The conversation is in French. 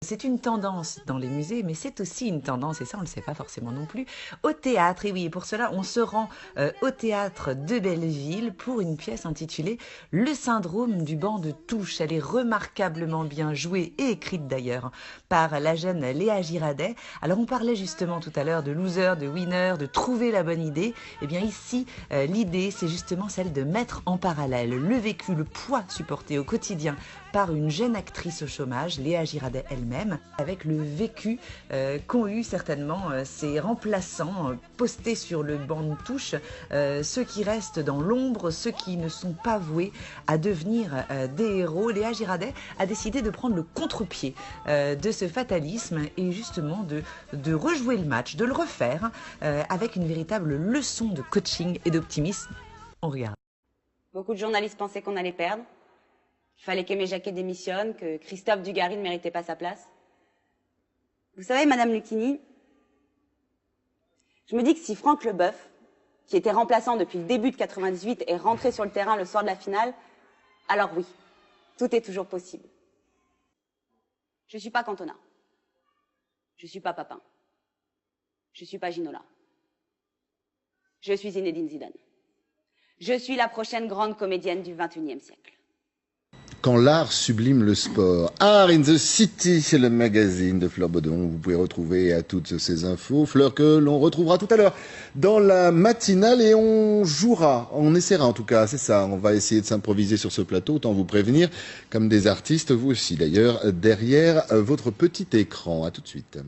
C'est une tendance dans les musées, mais c'est aussi une tendance, et ça on ne le sait pas forcément non plus, au théâtre. Et oui, et pour cela, on se rend au théâtre de Belleville pour une pièce intitulée Le syndrome du banc de touche. Elle est remarquablement bien jouée et écrite d'ailleurs par la jeune Léa Girardet. Alors on parlait justement tout à l'heure de loser, de winner, de trouver la bonne idée. Et bien ici, l'idée c'est justement celle de mettre en parallèle le vécu, le poids supporté au quotidien par une jeune actrice au chômage, Léa Girardet elle-même, avec le vécu qu'ont eu certainement ces remplaçants postés sur le banc de touche, ceux qui restent dans l'ombre, ceux qui ne sont pas voués à devenir des héros. Léa Girardet a décidé de prendre le contre-pied de ce fatalisme et justement de rejouer le match, de le refaire avec une véritable leçon de coaching et d'optimisme. On regarde. Beaucoup de journalistes pensaient qu'on allait perdre. Il fallait qu'Aimé Jacquet démissionne, que Christophe Dugarry ne méritait pas sa place. Vous savez, Madame Lucchini, je me dis que si Franck Leboeuf, qui était remplaçant depuis le début de 98, est rentré sur le terrain le soir de la finale, alors oui, tout est toujours possible. Je suis pas Cantona. Je suis pas Papin. Je suis pas Ginola. Je suis Zinedine Zidane. Je suis la prochaine grande comédienne du XXIe siècle. Quand l'art sublime le sport. Art in the City, c'est le magazine de Fleur Baudon. Vous pouvez retrouver toutes ces infos. Fleur que l'on retrouvera tout à l'heure dans la matinale et on jouera, on essaiera en tout cas, c'est ça. On va essayer de s'improviser sur ce plateau, autant vous prévenir, comme des artistes, vous aussi d'ailleurs, derrière votre petit écran. À tout de suite.